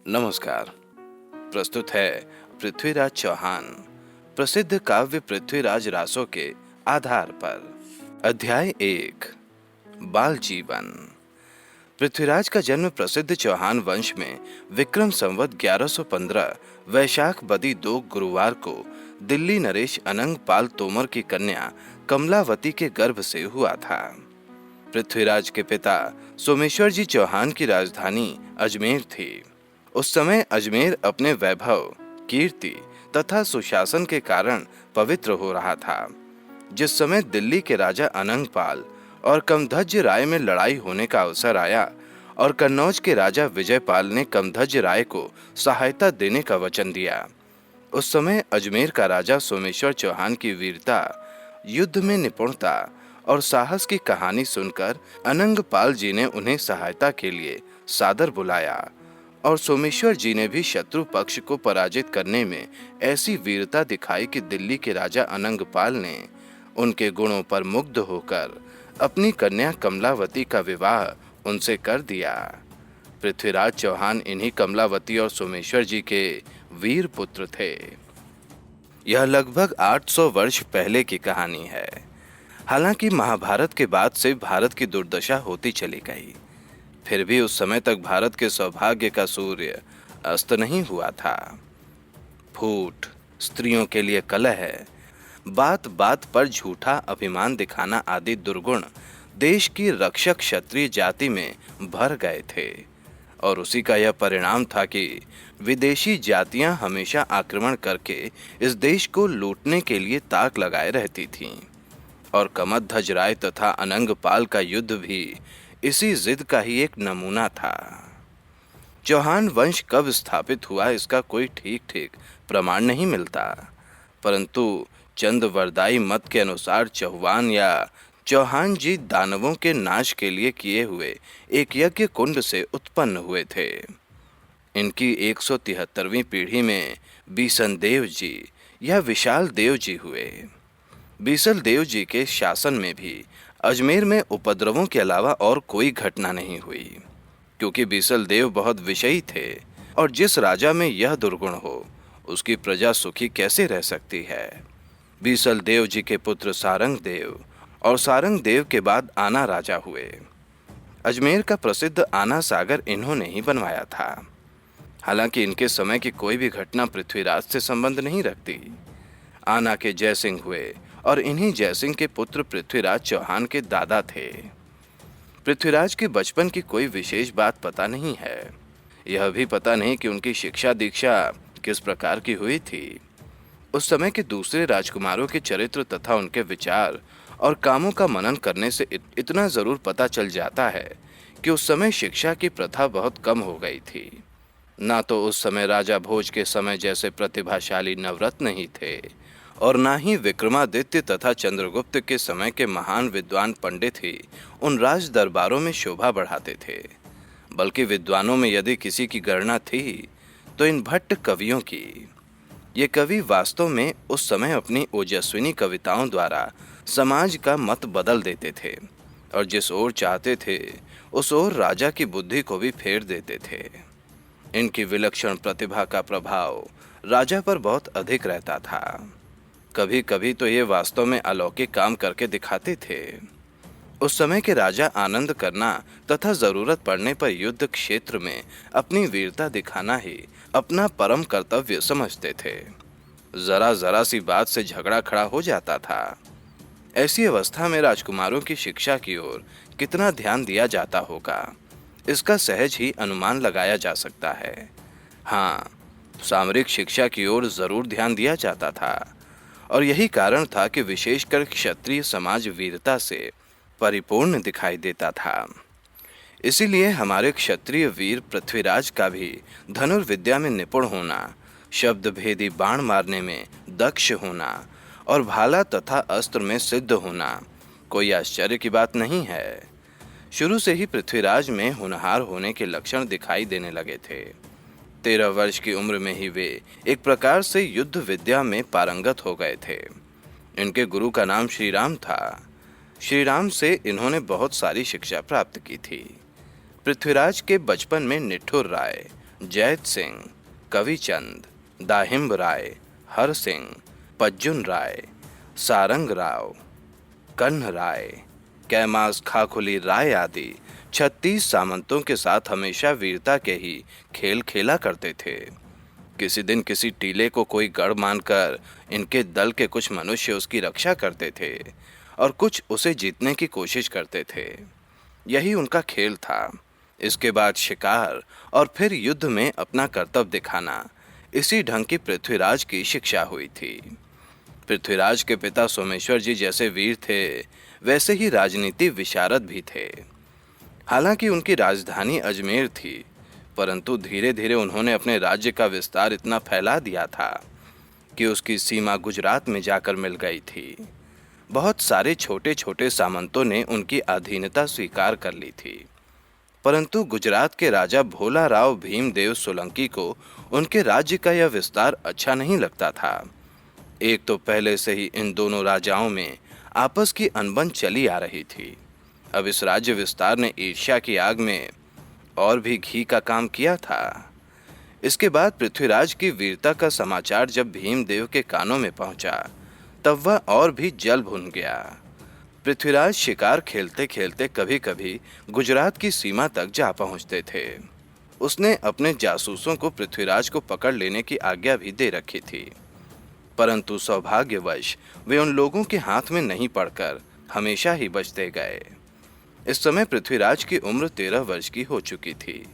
नमस्कार। प्रस्तुत है पृथ्वीराज चौहान प्रसिद्ध काव्य पृथ्वीराज रासो के आधार पर। अध्याय 1 बाल जीवन। पृथ्वीराज का जन्म प्रसिद्ध चौहान वंश में विक्रम संवत 1115 वैशाख बदी 2 गुरुवार को दिल्ली नरेश अनंग पाल तोमर की कन्या कमलावती के गर्भ से हुआ था। पृथ्वीराज के पिता सोमेश्वर जी चौहान की राजधानी अजमेर थी। उस समय अजमेर अपने वैभव, कीर्ति तथा सुशासन के कारण पवित्र हो रहा था। जिस समय दिल्ली के राजा अनंगपाल और कमध्वज राय में लड़ाई होने का अवसर आया और कन्नौज के राजा विजयपाल ने कमध्वज राय को सहायता देने का वचन दिया, उस समय अजमेर का राजा सोमेश्वर चौहान की वीरता, युद्ध में निपुणता और साहस की कहानी सुनकर अनंगपाल जी ने उन्हें सहायता के लिए सादर बुलाया और सोमेश्वर जी ने भी शत्रु पक्ष को पराजित करने में ऐसी वीरता दिखाई कि दिल्ली के राजा अनंगपाल ने उनके गुणों पर मुग्ध होकर अपनी कन्या कमलावती का विवाह उनसे कर दिया। पृथ्वीराज चौहान इन्हीं कमलावती और सोमेश्वर जी के वीर पुत्र थे। यह लगभग 800 वर्ष पहले की कहानी है। हालांकि महाभारत के बाद से भारत की दुर्दशा होती चली गई, फिर भी उस समय तक भारत के सौभाग्य का सूर्य अस्त नहीं हुआ था। फूट, स्त्रियों के लिए कलह, बात बात पर झूठा अभिमान दिखाना आदि दुर्गुण देश की रक्षक क्षत्रिय जाति में भर गए थे और उसी का यह परिणाम था कि विदेशी जातियां हमेशा आक्रमण करके इस देश को लूटने के लिए ताक लगाए रहती थीं और कमध्वज राय तथा अनंगपाल का युद्ध भी इसी जिद का ही एक नमूना था। चौहान वंश कब स्थापित हुआ इसका कोई ठीक प्रमाण नहीं मिलता, परंतु चंदवरदाई मत के अनुसार चौहान या चौहान जी दानवों के नाश के लिए किए हुए एक यज्ञ कुंड से उत्पन्न हुए थे। इनकी 173वीं पीढ़ी में बीसन देव जी या विशाल देव जी हुए। बीसल देव जी के शासन में भी अजमेर में उपद्रवों के अलावा और कोई घटना नहीं हुई, क्योंकि बीसल देव बहुत विषयी थे और जिस राजा में यह दुर्गुण हो उसकी प्रजा सुखी कैसे रह सकती है। बीसल देव जी के पुत्र सारंग देव और सारंग देव के बाद आना राजा हुए। अजमेर का प्रसिद्ध आना सागर इन्होंने ही बनवाया था। हालांकि इनके समय की कोई भी घटना पृथ्वीराज से संबंध नहीं रखती। आना के जयसिंह हुए और इन्हीं जयसिंह के पुत्र पृथ्वीराज चौहान के दादा थे। पृथ्वीराज के बचपन की कोई विशेष बात पता नहीं है। यह भी पता नहीं कि उनकी शिक्षा दीक्षा किस प्रकार की हुई थी। उस समय के दूसरे राजकुमारों के चरित्र तथा उनके विचार और कामों का मनन करने से इतना जरूर पता चल जाता है कि उस समय शिक्षा की प्रथा बहुत कम हो गई थी। ना तो उस समय राजा भोज के समय जैसे प्रतिभाशाली नवरत्न ही थे और ना ही विक्रमादित्य तथा चंद्रगुप्त के समय के महान विद्वान पंडित ही उन राज दरबारों में शोभा बढ़ाते थे, बल्कि विद्वानों में यदि किसी की गणना थी तो इन भट्ट कवियों की। ये कवि वास्तव में उस समय अपनी ओजस्विनी कविताओं द्वारा समाज का मत बदल देते थे और जिस ओर चाहते थे उस ओर राजा की बुद्धि को भी फेर देते थे। इनकी विलक्षण प्रतिभा का प्रभाव राजा पर बहुत अधिक रहता था। कभी कभी तो ये वास्तव में अलौकिक काम करके दिखाते थे। उस समय के राजा आनंद करना तथा जरूरत पड़ने पर युद्ध क्षेत्र में अपनी वीरता दिखाना ही अपना परम कर्तव्य समझते थे। जरा सी बात से झगड़ा खड़ा हो जाता था। ऐसी अवस्था में राजकुमारों की शिक्षा की ओर कितना ध्यान दिया जाता होगा, इसका सहज ही अनुमान लगाया जा सकता है। हाँ, सामरिक शिक्षा की ओर जरूर ध्यान दिया जाता था और यही कारण था कि विशेषकर क्षत्रिय समाज वीरता से परिपूर्ण दिखाई देता था। इसीलिए हमारे क्षत्रिय वीर पृथ्वीराज का भी धनुर्विद्या में निपुण होना, शब्द भेदी बाण मारने में दक्ष होना और भाला तथा अस्त्र में सिद्ध होना कोई आश्चर्य की बात नहीं है। शुरू से ही पृथ्वीराज में होनहार होने के लक्षण दिखाई देने लगे थे। 13 वर्ष की उम्र में ही वे एक प्रकार से युद्ध विद्या में पारंगत हो गए थे। इनके गुरु का नाम श्रीराम था। श्रीराम से इन्होंने बहुत सारी शिक्षा प्राप्त की थी। पृथ्वीराज के बचपन में निठुर राय जैत सिंह, कविचंद, दाहिम्ब राय, हर सिंह, पज्जुन राय, सारंग राव, कन्ह राय, कैमास खाकुली राय आदि 36 सामंतों के साथ हमेशा वीरता के ही खेल खेला करते थे। किसी दिन किसी टीले को कोई गढ़ मानकर इनके दल के कुछ मनुष्य उसकी रक्षा करते थे और कुछ उसे जीतने की कोशिश करते थे। यही उनका खेल था। इसके बाद शिकार और फिर युद्ध में अपना कर्तव्य दिखाना, इसी ढंग की पृथ्वीराज की शिक्षा हुई थी। पृथ्वीराज के पिता सोमेश्वर जी जैसे वीर थे, वैसे ही राजनीति विशारद भी थे। हालांकि उनकी राजधानी अजमेर थी, परंतु धीरे धीरे उन्होंने अपने राज्य का विस्तार इतना फैला दिया था कि उसकी सीमा गुजरात में जाकर मिल गई थी। बहुत सारे छोटे छोटे सामंतों ने उनकी अधीनता स्वीकार कर ली थी, परंतु गुजरात के राजा भोला राव भीमदेव सोलंकी को उनके राज्य का यह विस्तार अच्छा नहीं लगता था। एक तो पहले से ही इन दोनों राजाओं में आपस की अनबन चली आ रही थी। अब इस राज्य विस्तार ने ईर्ष्या की आग में और भी घी का काम किया था। इसके बाद पृथ्वीराज की वीरता का समाचार जब भीमदेव के कानों में पहुंचा, तब वह और भी जल भुन गया। पृथ्वीराज शिकार खेलते खेलते कभी कभी गुजरात की सीमा तक जा पहुंचते थे। उसने अपने जासूसों को पृथ्वीराज को पकड़ लेने की आज्ञा भी दे रखी थी, परंतु सौभाग्यवश वे उन लोगों के हाथ में नहीं पड़कर हमेशा ही बचते गए। इस समय पृथ्वीराज की उम्र 13 वर्ष की हो चुकी थी,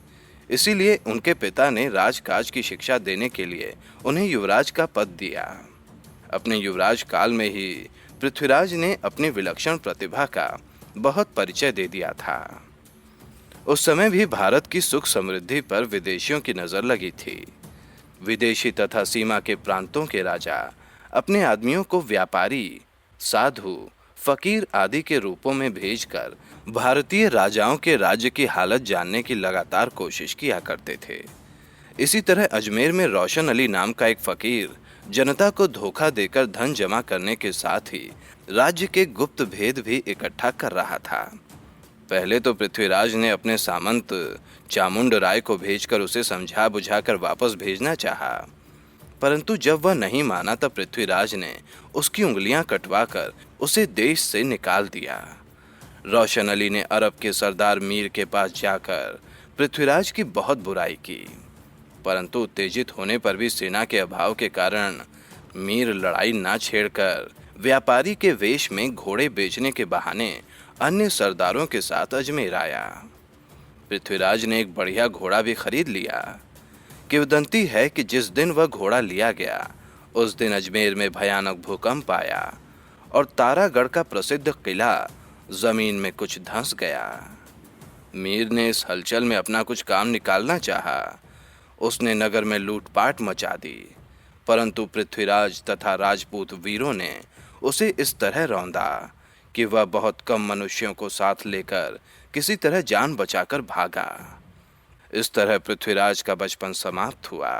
इसीलिए उनके पिता ने राजकाज की शिक्षा देने के लिए उन्हें युवराज का पद दिया। अपने युवराज काल में ही पृथ्वीराज ने अपनी विलक्षण प्रतिभा का बहुत परिचय दे दिया था। उस समय भी भारत की सुख समृद्धि पर विदेशियों की नजर लगी थी। विदेशी तथा सीमा के प्रांतों के राजा अपने आदमियों को व्यापारी, साधु, फकीर आदि के रूपों में भेजकर भारतीय राजाओं के राज्य की हालत जानने की लगातार कोशिश किया करते थे। इसी तरह अजमेर में रोशन अली नाम का एक फकीर जनता को धोखा देकर धन जमा करने के साथ ही राज्य के गुप्त भेद भी इकट्ठा कर रहा था। पहले तो पृथ्वीराज ने अपने सामंत चामुंड राय को भेजकर उसे समझा बुझाकर वापस भेजना चाहा, परंतु जब वह नहीं माना तब पृथ्वीराज ने उसकी उंगलियां कटवाकर उसे देश से निकाल दिया। रोशन अली ने अरब के सरदार मीर के पास जाकर पृथ्वीराज की बहुत बुराई की, परंतु उत्तेजित होने पर भी सेना के अभाव के कारण मीर लड़ाई ना छेड़कर व्यापारी के वेश में घोड़े बेचने के बहाने अन्य सरदारों के साथ अजमेर आया। पृथ्वीराज ने एक बढ़िया घोड़ा भी खरीद लिया। किंवदंती है कि जिस दिन वह घोड़ा लिया गया, उस दिन अजमेर में भयानक भूकंप आया और तारागढ़ का प्रसिद्ध किला जमीन में कुछ धंस गया। मीर ने इस हलचल में अपना कुछ काम निकालना चाहा। उसने नगर में लूटपाट मचा दी, परंतु पृथ्वीराज तथा राजपूत वीरों ने उसे इस तरह रौंदा कि वह बहुत कम मनुष्यों को साथ लेकर किसी तरह जान बचाकर भागा। इस तरह पृथ्वीराज का बचपन समाप्त हुआ।